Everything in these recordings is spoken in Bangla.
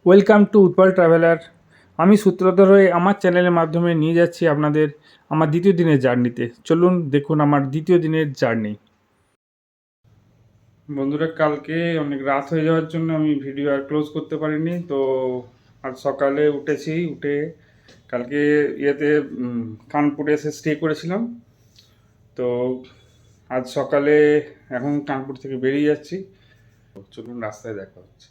Welcome to Utpal traveller. আমি সূত্রধর হয়ে আমার চ্যানেলের মাধ্যমে নিয়ে যাচ্ছি আপনাদের আমার দ্বিতীয় দিনের জার্নিতে। চলুন দেখুন আমার দ্বিতীয় দিনের জার্নি। বন্ধুরা, কালকে অনেক রাত হয়ে যাওয়ার জন্য আমি ভিডিও আর ক্লোজ করতে পারিনি। তো আজ সকালে উঠে কালকে কানপুরে এসে স্টে করেছিলাম। তো আজ সকালে এখন কানপুর থেকে বেরিয়ে যাচ্ছি। চলুন রাস্তায় দেখা হচ্ছে।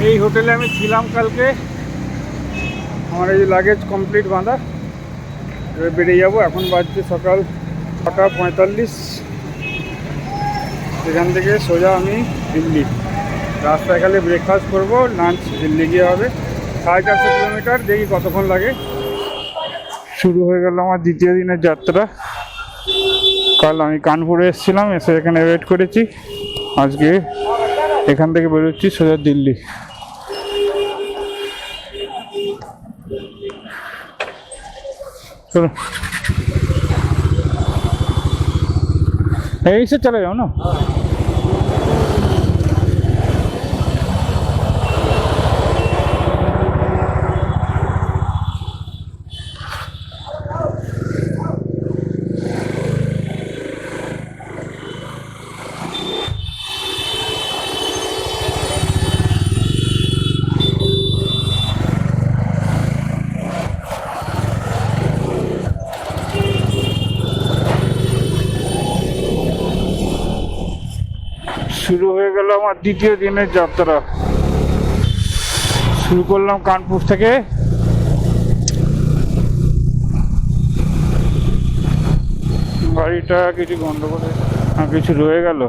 এই হোটেলে আমি ছিলাম কালকে। আমার এই লাগেজ কমপ্লিট বাঁধা, এবার বেরিয়ে যাবো। এখন বাজছে সকাল 6:45। সেখান থেকে সোজা আমি দিল্লি। রাস্তায় খালি ব্রেকফাস্ট করবো, লাঞ্চ দিল্লি গিয়ে হবে। 450 কিলোমিটার, দেখি কতক্ষণ লাগে। শুরু হয়ে গেল আমার দ্বিতীয় দিনের যাত্রা। কাল আমি কানপুরে এসেছিলাম, এসে এখানে ওয়েট করেছি। আজকে এখান থেকে বেরোচ্ছি সোজা দিল্লি। चलो यही से चले जाओ ना। শুরু হয়ে গেল আমার দ্বিতীয় দিনের যাত্রা। শুরু করলাম কানপুর থেকে। গাড়িটা কিছু গন্ডগোল, কিছু রয়ে গেল,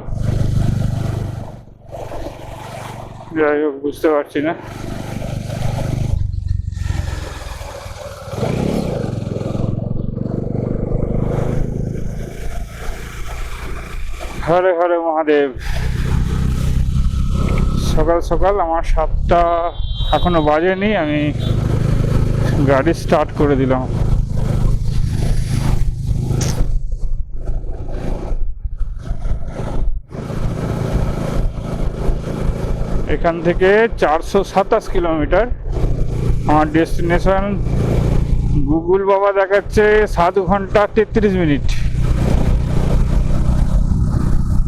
যাই হোক বুঝতে পারছি না। হরে হরে মহাদেব। সকাল সকাল আমার 7টা এখনো বাজেনি, আমি গাড়ি স্টার্ট করে দিলাম। এখান থেকে 427 কিলোমিটার। আমার ডেস্টিনেশন গুগল বাবা দেখাচ্ছে 7 ঘন্টা 33 মিনিট।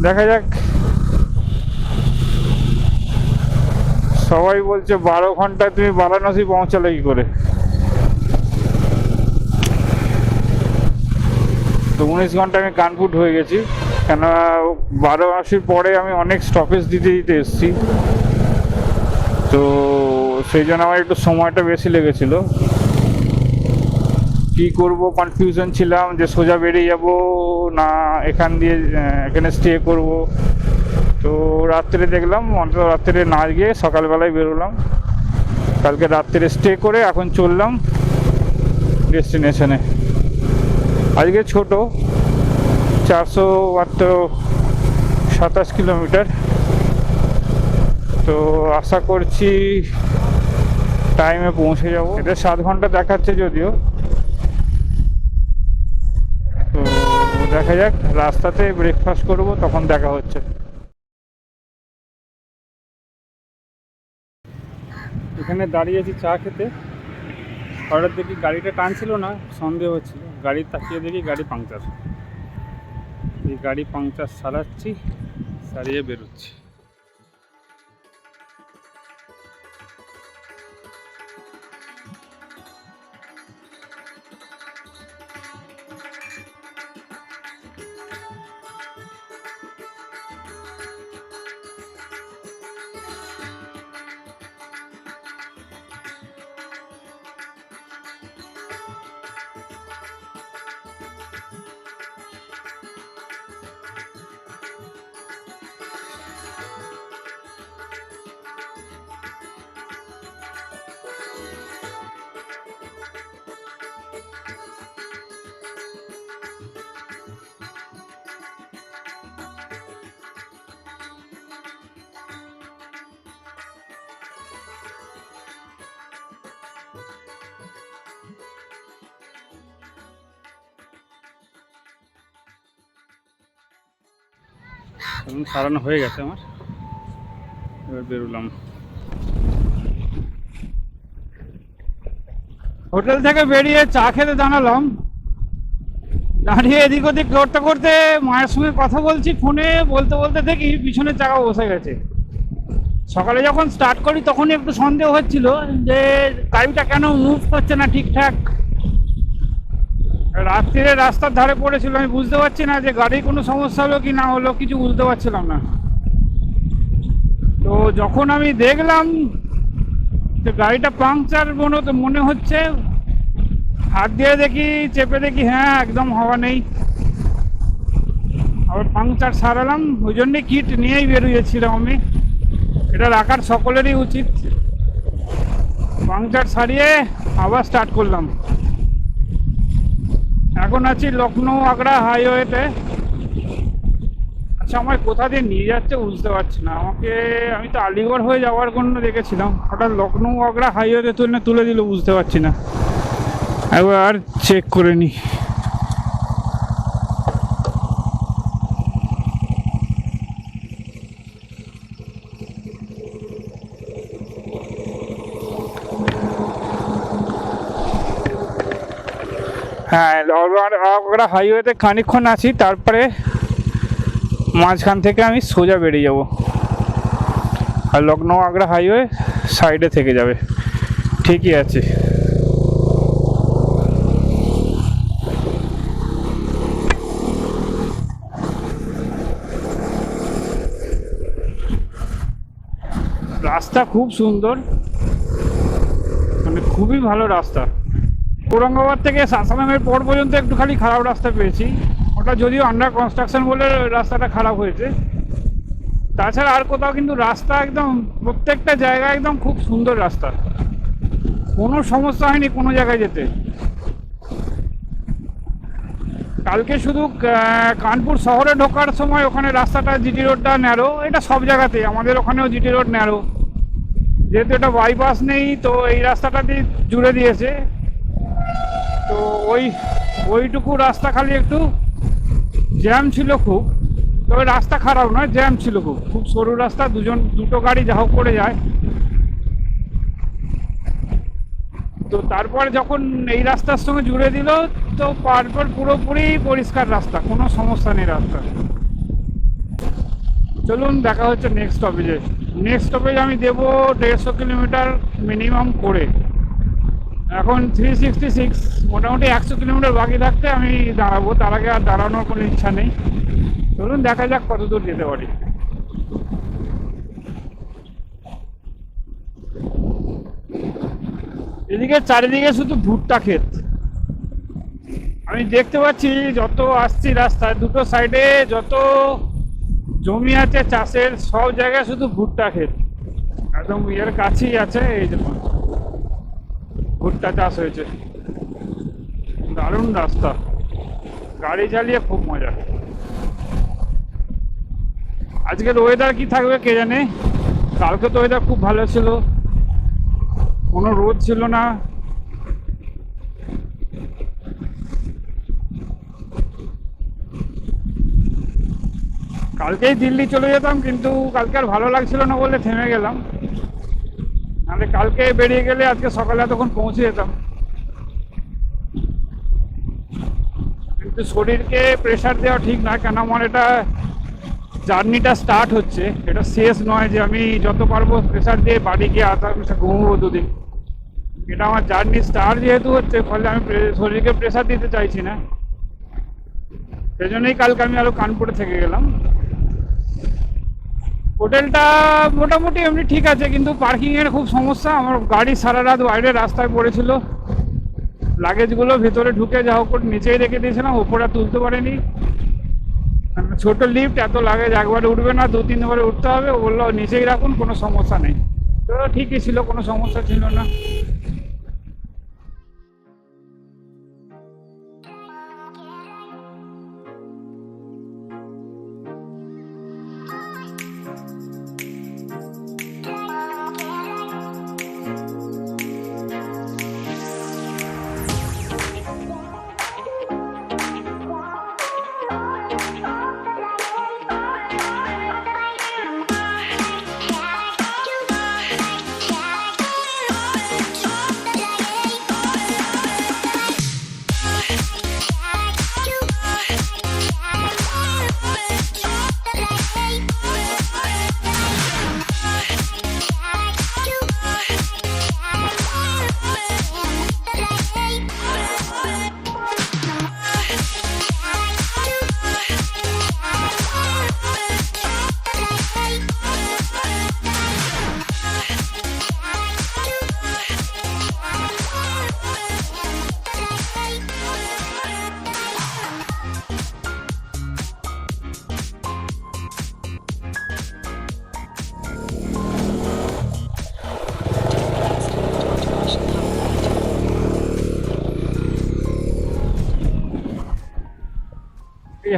দেখা যাক। সবাই বলছে 12 ঘন্টায় তুমি বারাণসী পৌঁছালে কি করে। তো 19 ঘন্টা আমি কানপুর হয়ে গেছি, কেন বারাণসীর পরে আমি অনেক স্টপেজ দিতে দিতে এসেছি। তো সেই জন্য আমার একটু সময়টা বেশি লেগেছিল। কি করব কনফিউশন ছিলাম, যে সোজা বেরিয়ে যাব না এখানে স্টে করব। তো রাত্রে দেখলাম অন্তত রাত্রে না গিয়ে সকালবেলায় বেরোলাম। কালকে রাত্রে স্টে করে এখন চললাম ডেস্টিনেশনে। আজকে ছোট 427 কিলোমিটার। তো আশা করছি টাইমে পৌঁছে যাব। এটা 7 ঘন্টা দেখাচ্ছে যদিও। তো দেখা যাক, রাস্তাতে ব্রেকফাস্ট করব, তখন দেখা হচ্ছে। এখানে দাঁড়িয়েছি চা খেতে। হঠাৎ দেখি গাড়িটা টানছিল না, সন্দেহ হচ্ছিল। গাড়ি তাকিয়ে দেখি গাড়ি পাংচার। এই গাড়ি পাংচার সারাচ্ছি, সারিয়ে বেরোচ্ছি। এবং সারানো হয়ে গেছে আমার। এবার বেরোলাম। হোটেল থেকে বেরিয়ে চা খেতে দাঁড়ালাম। দাঁড়িয়ে এদিক ওদিক করতে করতে মায়ের সঙ্গে কথা বলছি ফোনে, বলতে বলতে দেখি পিছনে চাকা বসে গেছে। সকালে যখন স্টার্ট করি তখনই একটু সন্দেহ হচ্ছিল যে গাড়িটা কেন মুভ করছে না ঠিকঠাক। রাত্রিরে রাস্তার ধারে পড়েছিল, আমি বুঝতে পারছি না যে গাড়ির কোনো সমস্যা হলো কি না হলো, কিছু বুঝতে পারছিলাম না। তো যখন আমি দেখলাম যে গাড়িটা পাংচার মনে হচ্ছে, হাত দিয়ে দেখি, চেপে দেখি, হ্যাঁ একদম হাওয়া নেই। আবার পাংচার সারালাম, ওই জন্যে কিট নিয়েই বেরিয়েছিলাম আমি। এটা রাখার সকলেরই উচিত। পাংচার সারিয়ে আবার স্টার্ট করলাম। এখন আছি লখনৌ আগ্রা হাইওয়েতে। আচ্ছা, আমার কোথা দিয়ে নিয়ে যাচ্ছে বুঝতে পারছি না। আমি তো আলিগড় হয়ে যাওয়ার জন্য দেখেছিলাম, হঠাৎ লখনৌ আগ্রা হাইওয়েতে তুলে দিল, বুঝতে পারছি না। একবার চেক করে নি। হ্যাঁ, আগ্রা হাইওয়েতে খানিকক্ষণ আছি, তারপরে মাঝখান থেকে আমি সোজা বেরিয়ে যাব। আর লখনৌ আগ্রা হাইওয়ে সাইডে থেকে যাবে। ঠিকই আছে। রাস্তা খুব সুন্দর, মানে খুবই ভালো রাস্তা। ঔরঙ্গাবাদ থেকে সাসারামের পর পর্যন্ত একটু খালি খারাপ রাস্তা পেয়েছি, ওটা যদিও আন্ডার কনস্ট্রাকশন বলে রাস্তাটা খারাপ হয়েছে। তাছাড়া আর কোথাও কিন্তু রাস্তা একদম প্রত্যেকটা জায়গায় একদম খুব সুন্দর রাস্তা, কোনো সমস্যা হয়নি কোনো জায়গায় যেতে। কালকে শুধু কানপুর শহরে ঢোকার সময় ওখানে রাস্তাটা জিটি রোডটা ন্যারো, এটা সব জায়গাতেই, আমাদের ওখানেও জিটি রোড ন্যারো, যেহেতু এটা বাইপাস নেই তো এই রাস্তাটা দিয়ে জুড়ে দিয়েছে। তো ওইটুকু রাস্তা খালি একটু জ্যাম ছিল খুব, তবে রাস্তা খারাপ নয়, জ্যাম ছিল খুব সরু রাস্তা, দুটো গাড়ি যা হোক করে যায়। তো তারপর যখন এই রাস্তার সঙ্গে জুড়ে দিল তো তারপর পুরোপুরি পরিষ্কার রাস্তা, কোনো সমস্যা নেই রাস্তা। চলুন দেখা হচ্ছে নেক্সট স্টপেজে। নেক্সট স্টপেজ আমি দেবো 150 কিলোমিটার মিনিমাম করে। এখন 366, মোটামুটি 100 কিলোমিটার বাকি থাকতে আমি দাঁড়াবো, তার আগে আর দাঁড়ানোর কোনো ইচ্ছা নেই। চলুন দেখা যাক কত দূর যেতে পারি। এদিকে চারিদিকে শুধু ভুট্টা ক্ষেত, আমি দেখতে পাচ্ছি যত আসছি রাস্তায় দুটো সাইডে যত জমি আছে চাষের, সব জায়গায় শুধু ভুট্টা ক্ষেত। একদম এর কাছেই আছে, এই দেখুন ভুট্টা চাষ হয়েছে। দারুণ রাস্তা, গাড়ি চালিয়ে খুব মজা। আজকের ওয়েদার কি থাকবে কে জানে। কালকে তো ওয়েদার খুব ভালো ছিল, কোনো রোদ ছিল না। কালকেই দিল্লি চলে যেতাম, কিন্তু কালকে আর ভালো লাগছিল না বলে থেমে গেলাম, নাহলে কালকে বেরিয়ে গেলে আজকে সকালে তখন পৌঁছে যেতাম। কিন্তু শরীরকে প্রেশার দেওয়া ঠিক না, কেন আমার এটা জার্নিটা স্টার্ট হচ্ছে, এটা শেষ নয় যে আমি যত পারবো প্রেশার দিয়ে বাড়ি গিয়ে ঘুমবো দুদিন। এটা আমার জার্নি স্টার্ট যেহেতু হচ্ছে, ফলে আমি শরীরকে প্রেশার দিতে চাইছি না, সেজন্যই কালকে আমি আরো কানপুরে থেকে গেলাম। হোটেলটা মোটামুটি এমনি ঠিক আছে, কিন্তু পার্কিংয়ের খুব সমস্যা। আমার গাড়ি সারা রাত বাইরে রাস্তায় পড়েছিল, লাগেজগুলো ভেতরে ঢুকে যা হোক নিচেই রেখে দিয়েছিলাম, ওপরে তুলতে পারিনি। ছোট লিফট, এত লাগেজ একবারে উঠবে না, 2-3 বারে উঠতে হবে। ও বললো নিচেই রাখুন, কোনো সমস্যা নেই। তো ঠিকই ছিল, কোনো সমস্যা ছিল না।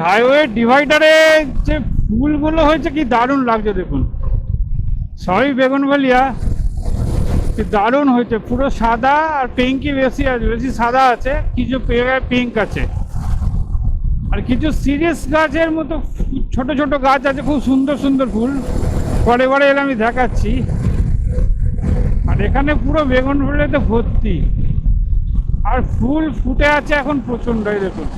হাইওয়ে ডিভাইডারে যে ফুলগুলো হয়েছে কি দারুণ লাগছে দেখুন, সবই বেগুনভেলিয়া, কি দারুণ হয়েছে, পুরো সাদা আর পিঙ্কই বেশি আছে, বেশি সাদা আছে, কিছু পিঙ্ক আছে, আর কিছু সিরিয়াস গাছের মতো ছোট ছোট গাছ আছে, খুব সুন্দর সুন্দর ফুল, পরে পরে এলে আমি দেখাচ্ছি। আর এখানে পুরো বেগুনভেলিয়াতে ভর্তি, আর ফুল ফুটে আছে এখন প্রচণ্ডই দেখুন।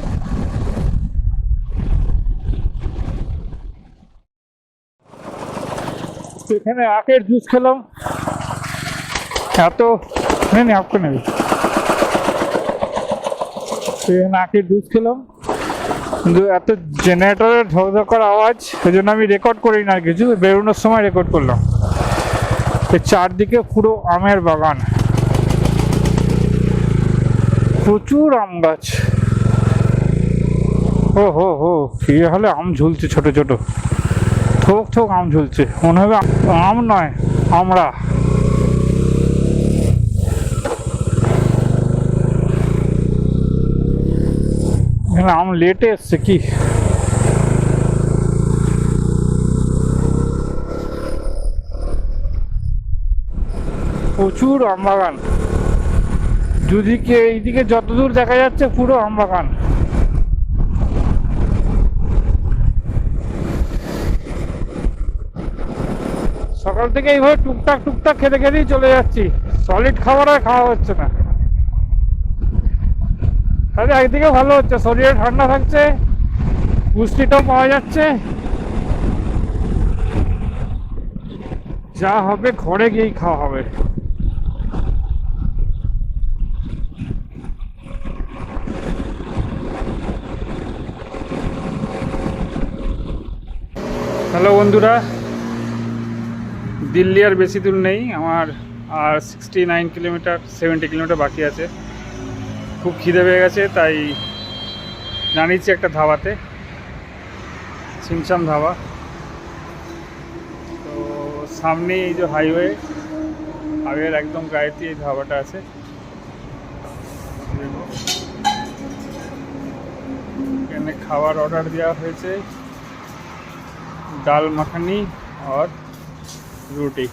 এখানে আখের জুস খেলাম, এত নেই আপকে নেই, এখানে আখের জুস খেলাম, কিন্তু এত জেনারেটরের ঝকঝকার আওয়াজ, সেই জন্য আমি রেকর্ড করি না কিছু, বেরোনোর সময় রেকর্ড করলাম। চারদিকে পুরো আমের বাগান, প্রচুর আম গাছ, ও হো হো, ইয়ে হলে আম ঝুলছে ছোট ছোট, থোক থোক আম ঝুলছে, মনে হবে আম নয় আমরা। এখানে আম লেটে এসছে কি, প্রচুর আম বাগান, দুদিকে এইদিকে যতদূর দেখা যাচ্ছে পুরো আম বাগান। সকাল থেকে এইভাবে টুকটাক টুকটাক খেতে খেতেই চলে যাচ্ছি, সলিড খাবার আর খাওয়া হচ্ছে না। তাহলে একদিকে ভালো হচ্ছে, শরীরে ঠান্ডা থাকছে, পুষ্টিটাও পাওয়া যাচ্ছে, যা হবে ঘরে গিয়েই খাওয়া হবে। হ্যালো বন্ধুরা, দিল্লি আর বেশি দূর নেই আমার, আর 69 কিলোমিটার 70 কিলোমিটার বাকি আছে। খুব খিদে পেয়ে গেছে, তাই জানিয়েছি একটা ধাবাতে, ছিমছাম ধাবা। তো সামনেই এই যে হাইওয়ে, হাইওয়ের একদম গায়েতে এই ধাবাটা আছে। এখানে খাবার অর্ডার দেওয়া হয়েছে, दाल मखनी और रोटी।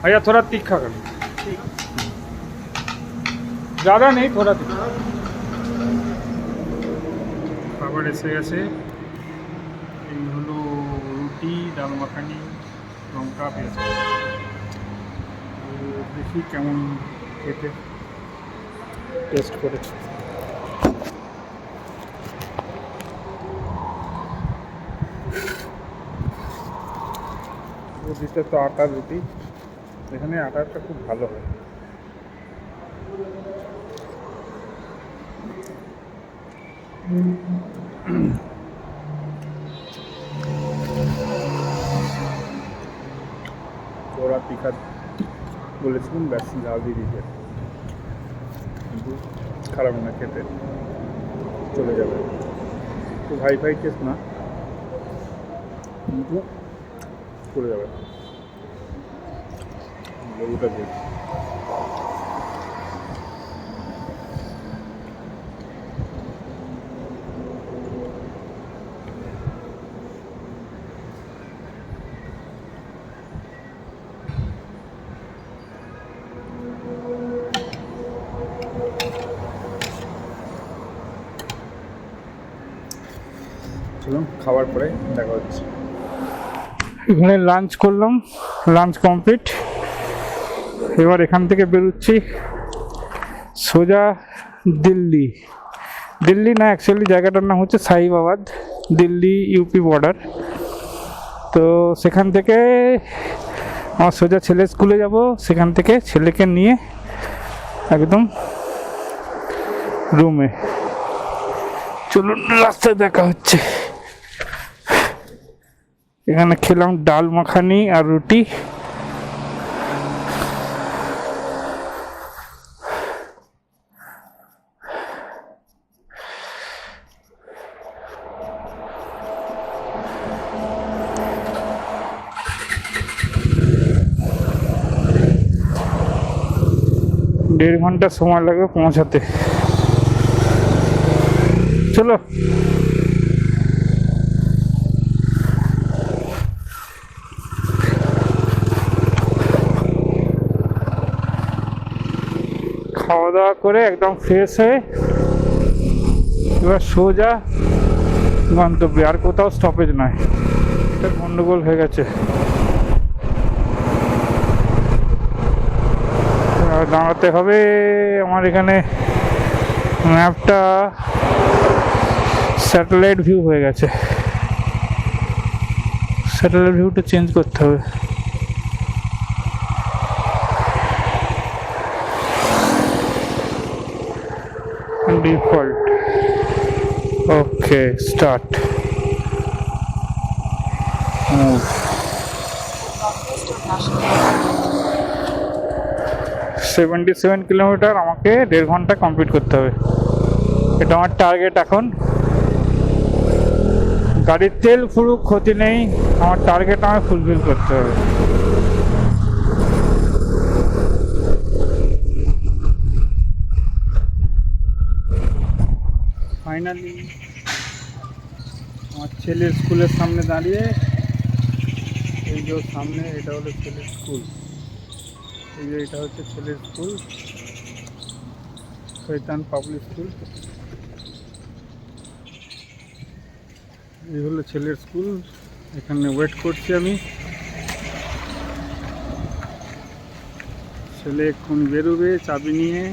भैया थोड़ा तीखा कर, ज़्यादा नहीं, थोड़ा तीखा। খাবার এসে গেছে, এই হলো রুটি, ডাল মাখানি, লঙ্কা, পেঁয়াজ। দেখি কেমন খেতে, টেস্ট করে। দিতে তো আটার রুটি, এখানে আটাটা খুব ভালো হয়। ওরা তীখা বলেছিলাম, ব্যাস ঝাল দিয়ে দিতে, কিন্তু খারাপ না, খেতে চলে যাবে। তো হাই ফাই টেস্ট না, কিন্তু চলে যাবে। লেবুটা দিই, চলুন খাওয়ার পরে দেখা হচ্ছে। এখানে লাঞ্চ করলাম, লাঞ্চ কমপ্লিট। এবার এখান থেকে বেরোচ্ছি সোজা দিল্লি। দিল্লি না, অ্যাকচুয়ালি জায়গাটার নাম হচ্ছে সাহিবাবাদ, দিল্লি ইউপি বর্ডার। তো সেখান থেকে আমার সোজা ছেলে স্কুলে যাব, সেখান থেকে ছেলেকে নিয়ে একদম রুমে। চলুন রাস্তায় দেখা হচ্ছে। এখানে খেলাম ডাল মাখানি আর রুটি। দেড় ঘন্টা সময় লাগবে পৌঁছাতে। চলো। খাওয়া দাওয়া করে একদম ফ্রেশ হয়ে এবার সোজা গন্তব্যে, আর কোথাও স্টপেজ নয়। এটা গন্ডগোল হয়ে গেছে, দাঁড়াতে হবে। আমার এখানে ম্যাপটা স্যাটেলাইট ভিউ হয়ে গেছে, স্যাটেলাইট ভিউটা চেঞ্জ করতে হবে। ডিফল্ট, ওকে, স্টার্ট, মুভ। 77 কিলোমিটার আমাকে 1.5 ঘন্টা কমপ্লিট করতে হবে, এটা আমার টার্গেট। এখন গাড়ির তেল ফুরুক, ক্ষতি নেই, আমার টার্গেট আমাকে ফুলফিল করতে হবে। ফাইনালি আমার ছেলের স্কুলের সামনে দাঁড়িয়ে, এই যে সামনে এটা হলো ছেলের স্কুল, এই যে এটা হচ্ছে ছেলের স্কুল, শৈতান পাবলিক স্কুল। এই হলো ছেলের স্কুল, এখানে ওয়েট করছি আমি। ছেলে এখন বেরোবে চাবি নিয়ে।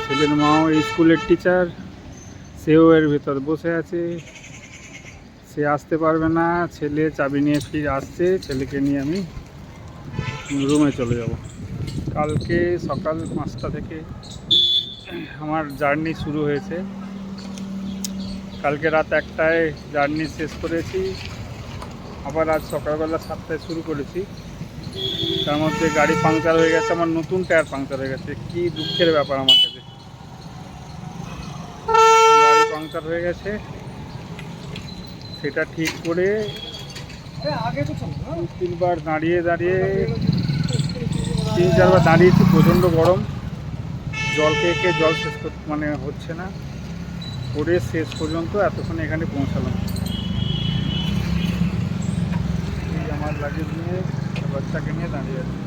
ছেলের মাও এই স্কুলের টিচার, সেও এর ভেতর বসে আছে, সে আসতে পারবে না। ছেলে চাবি নিয়ে ফিরে আসছে, ছেলেকে নিয়ে আমি রুমে চলে যাব। কালকে সকাল 5টা থেকে আমার জার্নি শুরু হয়েছে, কালকে রাত 1টায় জার্নি শেষ করেছি, আবার আজ সকালবেলা 7টায় শুরু করেছি। তার মধ্যে গাড়ি পাংচার হয়ে গেছে, আমার নতুন টায়ার পাংচার হয়ে গেছে। কি দুঃখের ব্যাপার আমার কাছে, গাড়ি পাংচার হয়ে গেছে, সেটা ঠিক করে 3-4বার দাঁড়িয়ে 3-4বার দাঁড়িয়েছি। প্রচণ্ড গরম, জল খেয়ে জল শেষ করতে মানে হচ্ছে না, করে শেষ পর্যন্ত এতক্ষণ এখানে পৌঁছালাম। এই আমার লাগেজ নিয়ে বাচ্চাকে নিয়ে দাঁড়িয়ে আছে।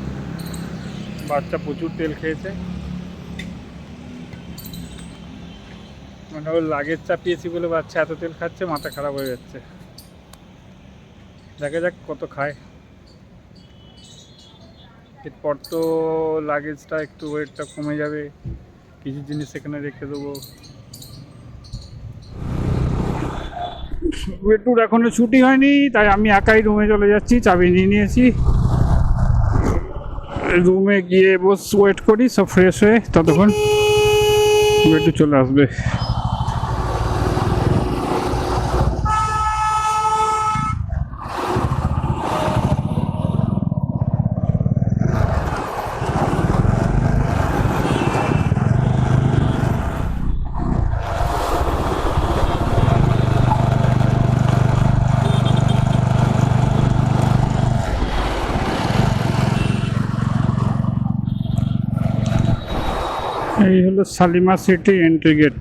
বাচ্চা প্রচুর তেল খেয়েছে, মানে ওর লাগেজ চাপিয়েছি বলে বাচ্চা এত তেল খাচ্ছে, মাথা খারাপ হয়ে যাচ্ছে। দেখা যাক কত খায়। এরপর তো লাগেজটা একটু ওয়েটটা কমে যাবে, কিছু জিনিস এখানে রেখে দেবো। বেটুর এখনো ছুটি হয়নি, তাই আমি একাই রুমে চলে যাচ্ছি, চাবি নিয়ে নিয়েছি। রুমে গিয়ে ওয়েট করি সব ফ্রেশ হয়ে, ততক্ষণ বেটু চলে আসবে। এই হলো Shalima city entry gate.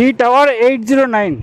E Tower 809।